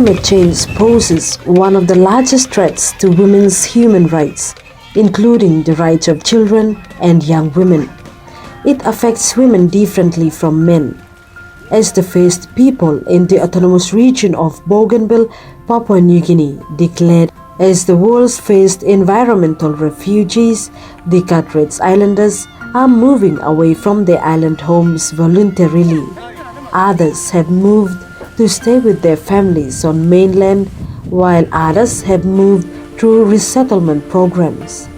Climate change poses one of the largest threats to women's human rights, including the rights of children and young women. It affects women differently from men. As the first people in the autonomous region of Bougainville, Papua New Guinea, declared as the world's first environmental refugees, the Carterets Islanders are moving away from their island homes voluntarily. Others have moved to stay with their families on mainland, while others have moved through resettlement programs.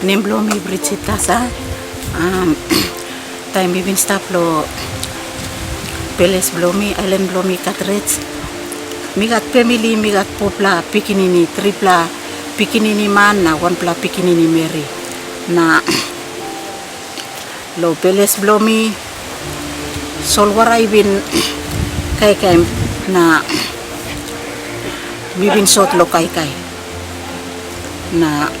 Nimblomi Brititasa, time bibin staplo, Peles blomi, Island blomi Carterets. Migat family, migat popla, pikinini, tripla, pikinini man na one pla pikinini Mary. Na lo Peles blomi, solwaray bin kay na bibin sot lo kay na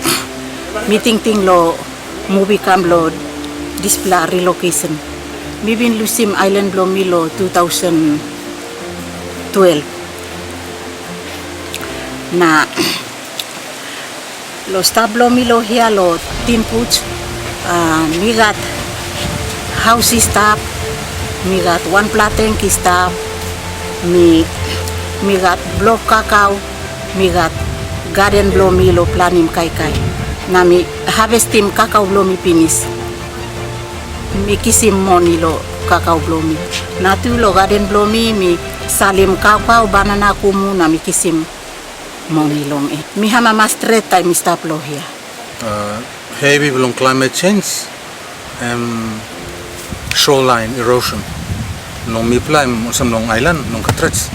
meeting ting lo movie cam lo display relocation bibin lusim island lo milo 2012 na lo stablo milo hiya lo timpuch migat house stop migat one platen ki stop migat block kakao migat garden blomi lo planim kai nami harvestim kakao blomi pinis mi kisim moni lo kakao blomi natu lo garden blomi mi salim kakao banana kumu nami kisim moni long mi hama mastre time stop lo here heavy long climate change shoreline erosion long mi plan some long island long Carterets.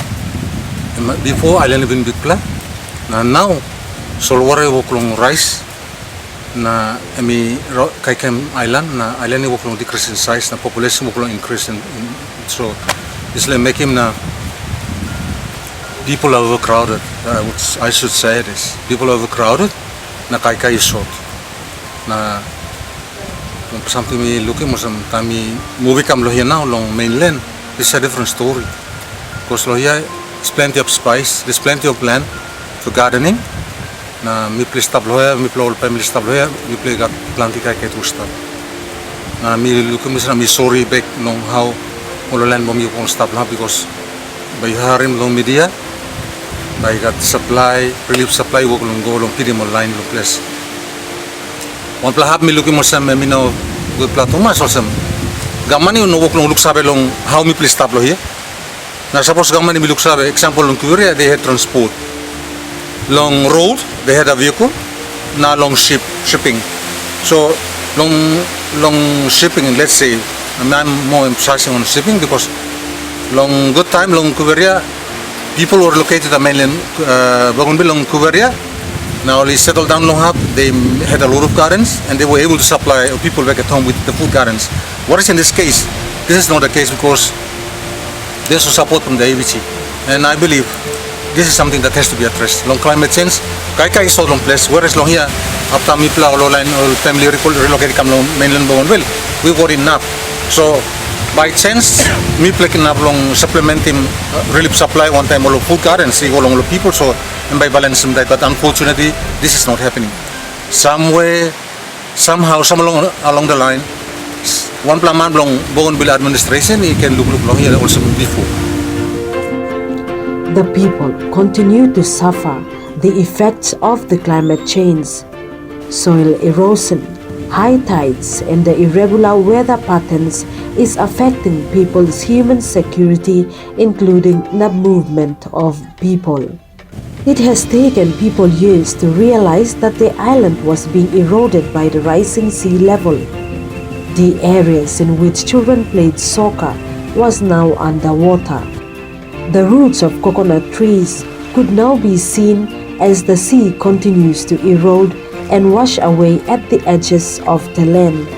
Before island even big plan now solware wo long rise na mi kaikem island na island wo long decrease in size na population wo long increase in so this like make him na people are overcrowded. I should say this, people are overcrowded na kai is short na something me looking mo some time movie kam lo here now long mainland. It's a different story because lo here there's plenty of space, there's plenty of land for gardening. Na mi play stop lo here, mi play all family stop lo here, mi play got plenty kai to stop. Na mi looking mo some sorry back long how all land mo mi kon stop lo because by harim long media by got supply relief supply wo long go long pidi mo line long place. One plahap mi looking mo some mi no good platoma so some gamani no wo long look sabe long how mi play stop lo here. Na suppose gamani mi look sabe example long Korea they had transport long road they had a vehicle na long shipping so long shipping let's say I'm more emphasizing on shipping because long good time long Korea people were located at mainland Bougainville long Korea now they settled down long hub they had a lot of gardens and they were able to supply people back at home with the food gardens. What is in this case? This is not the case because there's support from the ABC and I believe this is something that has to be addressed. Long climate change, kai is so long place. Whereas long here, after mi pla all line all family relocated come long mainland Bougainville, we got enough. So by chance, mi play enough long supplementing relief supply one time all food gardens, see all long people. So and by balance that, but unfortunately, this is not happening. Somewhere, somehow, along the line, one plan man long Bougainville administration, he can look long here also before. The people continue to suffer the effects of the climate change. Soil erosion, high tides, and the irregular weather patterns is affecting people's human security, including the movement of people. It has taken people years to realize that the island was being eroded by the rising sea level. The areas in which children played soccer was now underwater. The roots of coconut trees could now be seen as the sea continues to erode and wash away at the edges of the land.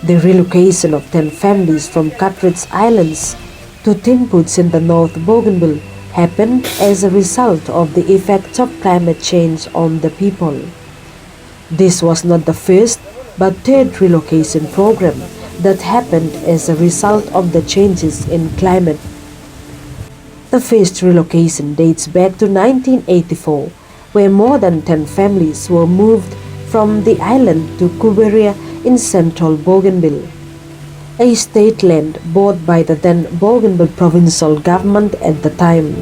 The relocation of 10 families from Carterets Islands to Timputs in the North Bougainville happened as a result of the effects of climate change on the people. This was not the first but third relocation program that happened as a result of the changes in climate. The first relocation dates back to 1984, where more than 10 families were moved from the island to Kuberia in central Bougainville, a state land bought by the then Bougainville provincial government at the time.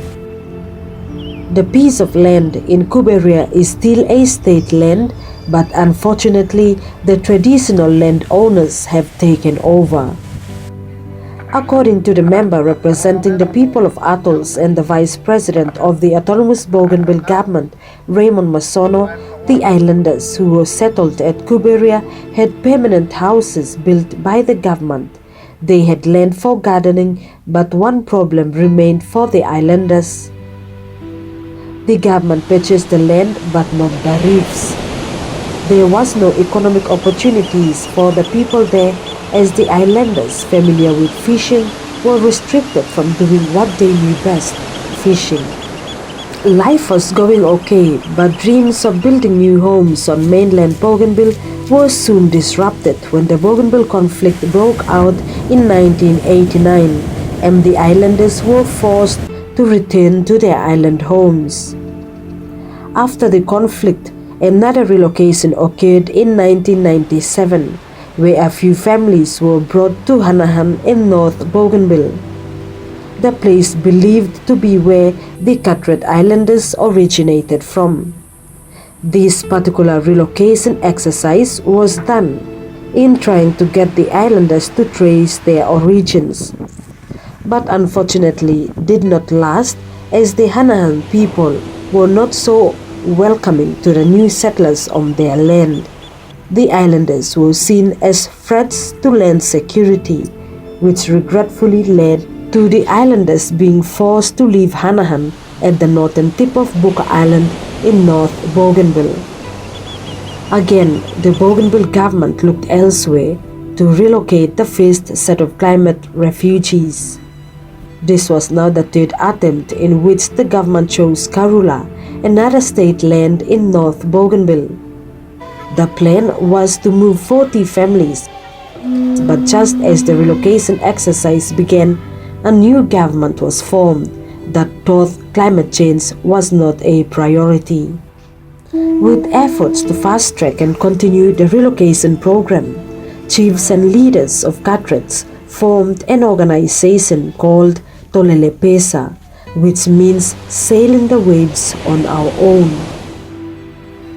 The piece of land in Kuberia is still a state land, but unfortunately the traditional landowners have taken over. According to the member representing the people of Atolls and the vice president of the autonomous Bougainville government, Raymond Masono, the islanders who were settled at Kuberia had permanent houses built by the government. They had land for gardening, but one problem remained for the islanders. The government purchased the land but not the reefs. There was no economic opportunities for the people there, as the islanders familiar with fishing were restricted from doing what they knew best, fishing. Life was going okay, but dreams of building new homes on mainland Bougainville were soon disrupted when the Bougainville conflict broke out in 1989 and the islanders were forced to return to their island homes. After the conflict, another relocation occurred in 1997, where a few families were brought to Hanahan in North Bougainville, the place believed to be where the Carterets Islanders originated from. This particular relocation exercise was done in trying to get the islanders to trace their origins, but unfortunately did not last, as the Hanahan people were not so welcoming to the new settlers on their land. The islanders were seen as threats to land security, which regretfully led to the islanders being forced to leave Hanahan at the northern tip of Buka Island in North Bougainville. Again, the Bougainville government looked elsewhere to relocate the first set of climate refugees. This was now the third attempt in which the government chose Karula, another state land in North Bougainville. The plan was to move 40 families, but just as the relocation exercise began, a new government was formed that thought climate change was not a priority. With efforts to fast-track and continue the relocation program, chiefs and leaders of Carterets formed an organization called Tolele Pesa, which means sailing the waves on our own.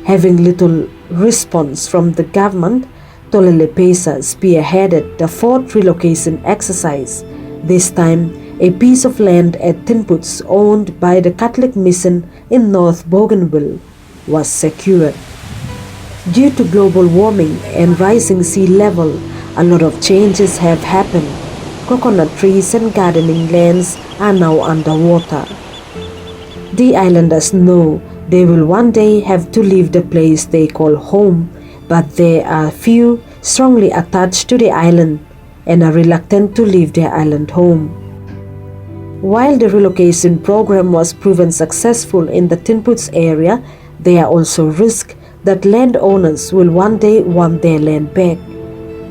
Having little response from the government, Tolele Pesa spearheaded the fourth relocation exercise. This time, a piece of land at Tinputs owned by the Catholic Mission in North Bougainville was secured. Due to global warming and rising sea level, a lot of changes have happened. Coconut trees and gardening lands are now underwater. The islanders know they will one day have to leave the place they call home, but there are few strongly attached to the island and are reluctant to leave their island home. While the relocation program was proven successful in the Tinputs area, there are also risks that landowners will one day want their land back.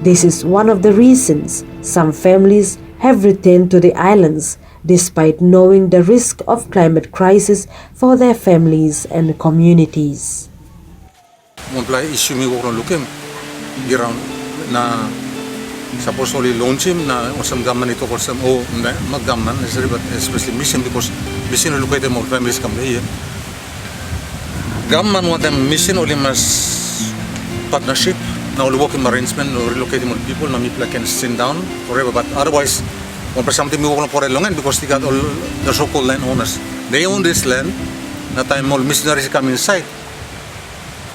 This is one of the reasons some families have returned to the islands despite knowing the risk of climate crisis for their families and communities. Mulai isu mi orang lukem girang na suppose only launchim na osam gaman ito kosam o maggaman especially mission because mission located more families come here. Gaman want them mission only mas partnership na only working arrangement or relocating more people na people can sit down forever, but otherwise or something we won't for a long end because they got all the so-called land owners. They own this land. That time all missionaries come inside.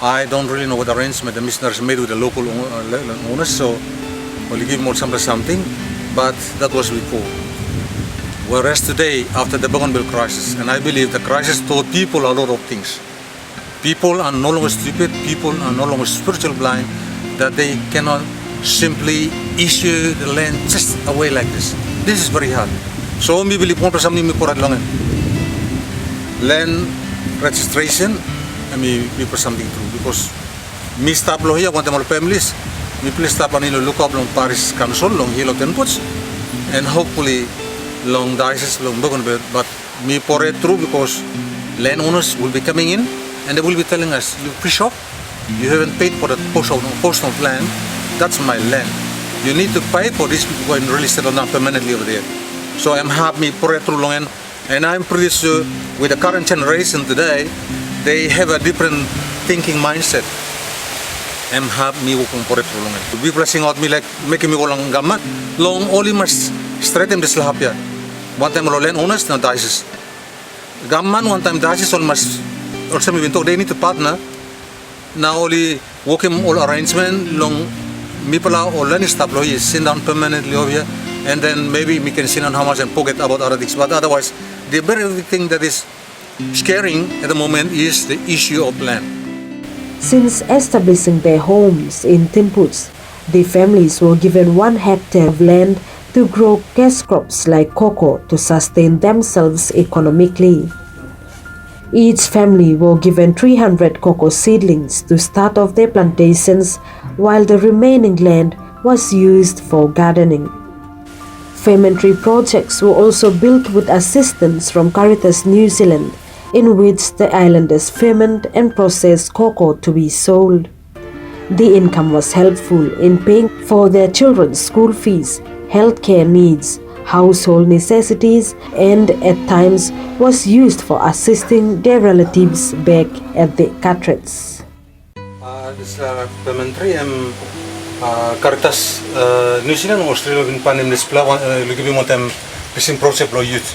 I don't really know what arrangement the missionaries made with the local owners, so only give more something, but that was before. Whereas today, after the Bougainville crisis, and I believe the crisis taught people a lot of things. People are no longer stupid, people are no longer spiritual blind, that they cannot simply issue the land just away like this. This is very hard. So we believe one person may put long land registration and we put something through because me stop lo here want more families. We please stop on look up long Paris Council long Hilo Tinputs and hopefully long diocese long Bougainville, but me pour it through because landowners will be coming in and they will be telling us, you fish off, you haven't paid for the post of land, that's my land. You need to pay for these people and really settle down permanently over there. So I'm happy pour it through long and I'm pretty sure with the current generation today, they have a different thinking mindset. I'm happy me wukong pour it through long. Be blessing out me like making me walang gamat. Long only must straighten this lahapya. One time lo landowners na dices. Gaman one time dices almost also me binto they need to partner. Now only working all arrangement long me pala or learning stuff lo is sit down permanently over here and then maybe we can sit down how much and forget about other things. But otherwise the very thing that is scaring at the moment is the issue of land. Since establishing their homes in Tinputs, the families were given 1 hectare of land to grow cash crops like cocoa to sustain themselves economically. Each family were given 300 cocoa seedlings to start off their plantations, while the remaining land was used for gardening. Fermentary projects were also built with assistance from Carterets New Zealand, in which the islanders ferment and process cocoa to be sold. The income was helpful in paying for their children's school fees, healthcare needs, household necessities, and at times was used for assisting their relatives back at the Carterets. This fermentary and Carterets New Zealand or Australia in Panem Displace lagi one time fishing project lo youth.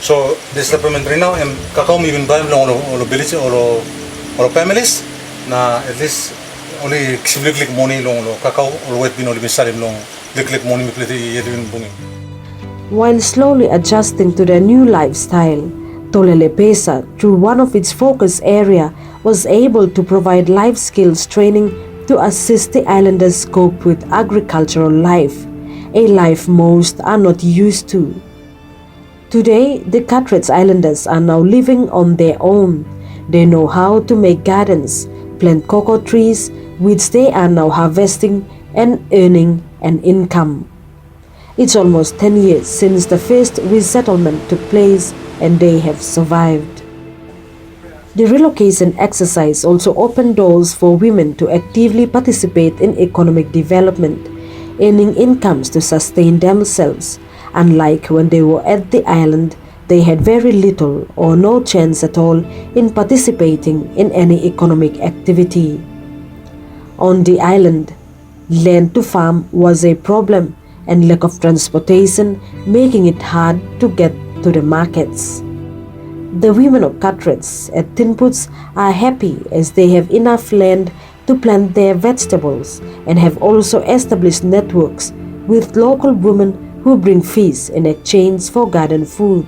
So this supplementary now and kakao mi bin buy long or village or families na at least only click money long lo kakao or wet bin only bin salim long click money mi plete yedin bungin. While slowly adjusting to their new lifestyle, Tolelepesa, through one of its focus area, was able to provide life skills training to assist the islanders cope with agricultural life, a life most are not used to. Today, the Carterets Islanders are now living on their own. They know how to make gardens, plant cocoa trees, which they are now harvesting and earning an income. It's almost 10 years since the first resettlement took place and they have survived. The relocation exercise also opened doors for women to actively participate in economic development, earning incomes to sustain themselves. Unlike when they were at the island, they had very little or no chance at all in participating in any economic activity. On the island, land to farm was a problem and lack of transportation making it hard to get to the markets. The women of Carterets at Tinputs are happy as they have enough land to plant their vegetables and have also established networks with local women who bring fish in exchange for garden food.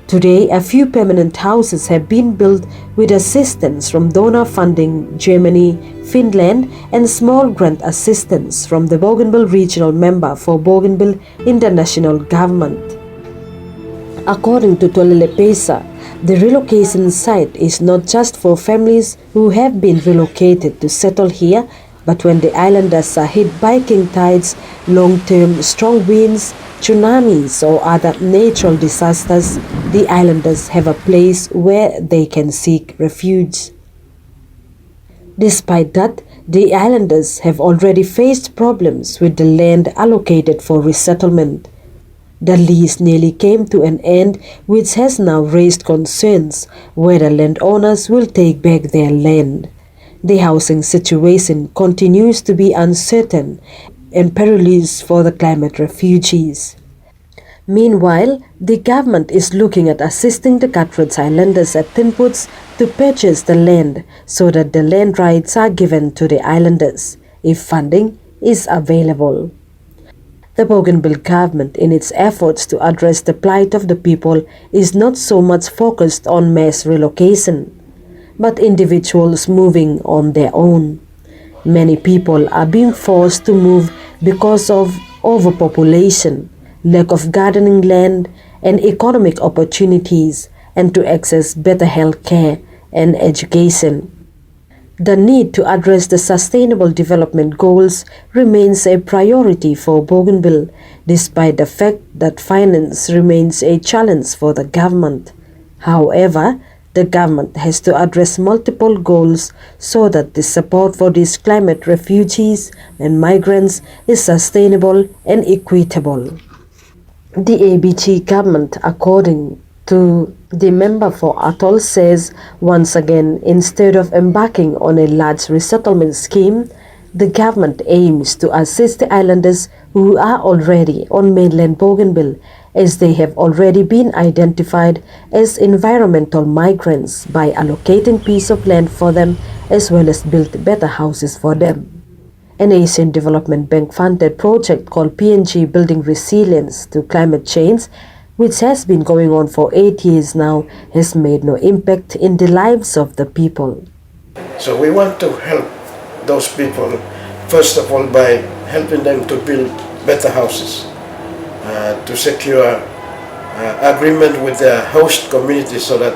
Today, a few permanent houses have been built with assistance from donor funding, Germany, Finland, and small grant assistance from the Bougainville regional member for Bougainville International Government. According to Tolelepesa, the relocation site is not just for families who have been relocated to settle here, but when the islanders are hit by king tides, long-term strong winds, tsunamis or other natural disasters, the islanders have a place where they can seek refuge. Despite that, the islanders have already faced problems with the land allocated for resettlement. The lease nearly came to an end, which has now raised concerns whether landowners will take back their land. The housing situation continues to be uncertain and perilous for the climate refugees. Meanwhile, the government is looking at assisting the Carterets Islanders at Tinputs to purchase the land so that the land rights are given to the islanders if funding is available. The Bougainville government, in its efforts to address the plight of the people, is not so much focused on mass relocation, but individuals moving on their own. Many people are being forced to move because of overpopulation, lack of gardening land and economic opportunities, and to access better health care and education. The need to address the Sustainable Development Goals remains a priority for Bougainville, despite the fact that finance remains a challenge for the government. However, the government has to address multiple goals so that the support for these climate refugees and migrants is sustainable and equitable. The ABT government, according to the member for Atoll, says once again, instead of embarking on a large resettlement scheme, the government aims to assist the islanders who are already on mainland Bougainville, as they have already been identified as environmental migrants, by allocating piece of land for them as well as build better houses for them. An Asian Development Bank funded project called PNG Building Resilience to Climate Change, which has been going on for 8 years now, has made no impact in the lives of the people. So we want to help those people, first of all, by helping them to build better houses, to secure agreement with the host community, so that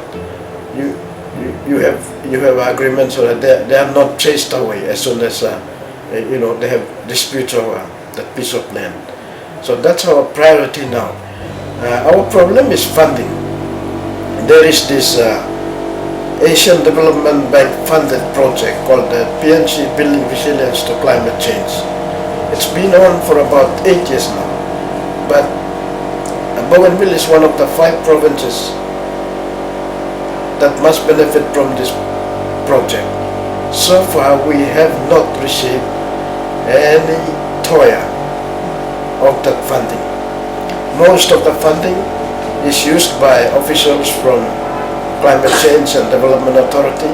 you have agreement so that they are not chased away as soon as they have disputes over that piece of land. So that's our priority now. Our problem is funding. There is this Asian Development Bank funded project called the PNG Building Resilience to Climate Change. It's been on for about 8 years now, but Bougainville is one of the 5 provinces that must benefit from this project. So far we have not received any toya of that funding. Most of the funding is used by officials from Climate Change and Development Authority,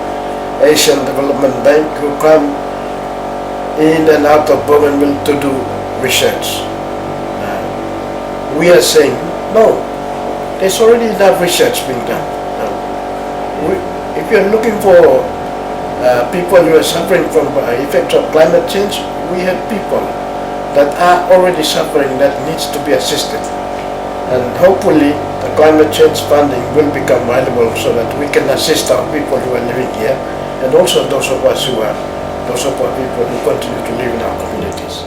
Asian Development Bank, who come in and out of Bougainville to do research. We are saying, no, there's already enough research being done. If you're looking for people who are suffering from effects of climate change, we have people that are already suffering that needs to be assisted. And hopefully the climate change funding will become valuable so that we can assist our people who are living here, and also those of our people who continue to live in our communities.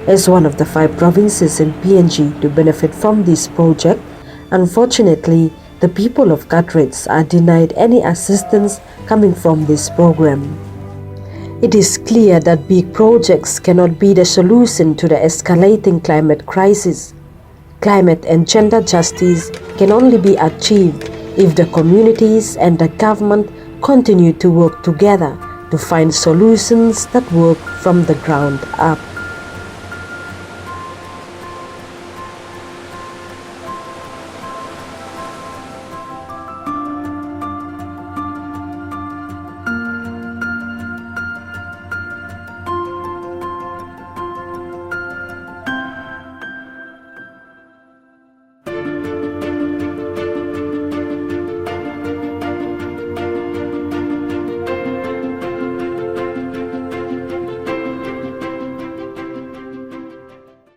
As one of the 5 provinces in PNG to benefit from this project, unfortunately, the people of Carterets are denied any assistance coming from this program. It is clear that big projects cannot be the solution to the escalating climate crisis. Climate and gender justice can only be achieved if the communities and the government continue to work together to find solutions that work from the ground up.